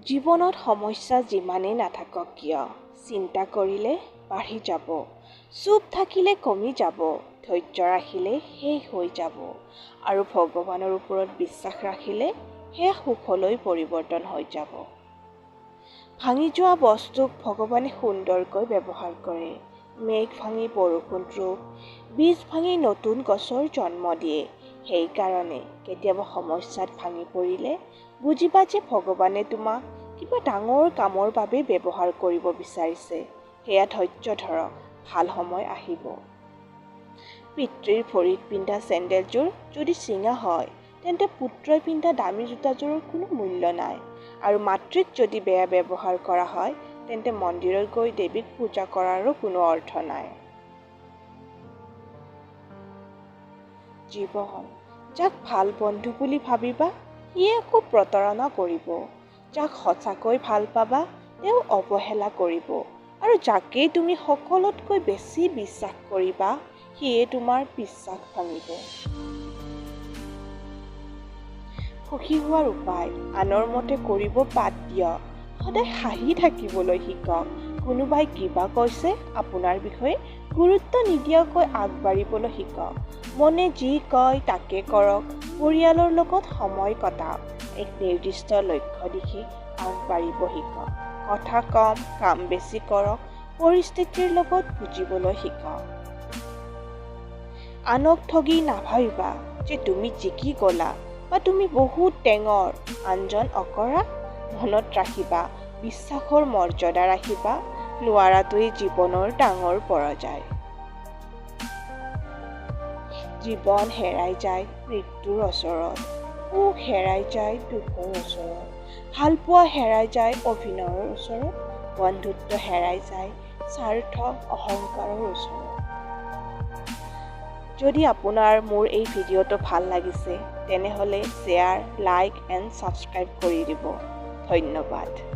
জীৱনত সমস্যা যিমানেই নাথাকক কিয় চিন্তা কৰিলে বাঢ়ি যাব, চুপ থাকিলে কমি যাব, ধৈৰ্য ৰাখিলে শেষ হৈ যাব আৰু ভগৱানৰ ওপৰত বিশ্বাস ৰাখিলে সেয়া সুখলৈ পৰিৱৰ্তন হৈ যাব। ভাঙি যোৱা বস্তুক ভগৱানে সুন্দৰকৈ ব্যৱহাৰ কৰে। মেঘ ভাঙি বৰষুণ ৰূপ, বীজ ভাঙি নতুন গছৰ জন্ম দিয়ে। সেইকাৰণে কেতিয়াবা সমস্যাত ভাঙি পৰিলে বুজিবা যে ভগৱানে তোমাক কিবা ডাঙৰ কামৰ বাবে ব্যৱহাৰ কৰিব বিচাৰিছে। সেয়া ধৈৰ্য ধৰক, ভাল সময় আহিব। পিতৃৰ ভৰিত পিন্ধা চেণ্ডেলযোৰ যদি চিঙা হয়, তেন্তে পুত্ৰই পিন্ধা দামী জোতাযোৰৰ কোনো মূল্য নাই। আৰু মাতৃক যদি বেয়া ব্যৱহাৰ কৰা হয়, তেন্তে মন্দিৰত গৈ দেৱীক পূজা কৰাৰো কোনো অৰ্থ নাই। জীৱন, যাক ভাল বন্ধু বুলি ভাবিবা, সিয়ে আকৌ প্ৰতাৰণা কৰিব। যাক সঁচাকৈ ভাল পাবা, তেওঁ অৱহেলা কৰিব। আৰু যাকেই তুমি সকলোতকৈ বেছি বিশ্বাস কৰিবা, সিয়ে তোমাৰ বিশ্বাস ভাঙিব। সুখী হোৱাৰ উপায়, আনৰ মতে কৰিব বাদ দিয়ক। সদায় হাঁহি থাকিবলৈ শিকক। কোনোবাই কিবা কৈছে আপোনাৰ বিষয়ে, গুৰুত্ব নিদিয়াকৈ আগবাঢ়িবলৈ শিকক। মনে যি কয় তাকে কৰক। পৰিয়ালৰ লগত সময় কটাওক। এক নিৰ্দিষ্ট লক্ষ্য দিশে আগবাঢ়িব শিকক। কথা কম, কাম বেছি কৰক। পৰিস্থিতিৰ লগত যুঁজিবলৈ শিকক। আনক ঠগি নাভাবিবা যে তুমি জিকি গলা বা তুমি বহুত টেঙৰ, আনজন অকৰা। মনত ৰাখিবা, বিশ্বাসৰ মৰ্যাদা ৰাখিবা। নোৱাৰাটোৱেই জীৱনৰ ডাঙৰ পৰাজয়। জীৱন হেৰাই যায় মৃত্যুৰ ওচৰত, সুখ হেৰাই যায় দুখৰ ওচৰত, ভালপোৱা হেৰাই যায় অভিনয়ৰ ওচৰত, বন্ধুত্ব হেৰাই যায় স্বাৰ্থ অহংকাৰৰ ওচৰত। যদি আপোনাৰ মোৰ এই ভিডিঅ'টো ভাল লাগিছে, তেনেহ'লে শ্বেয়াৰ, লাইক এণ্ড ছাবস্ক্ৰাইব কৰি দিব। ধন্যবাদ।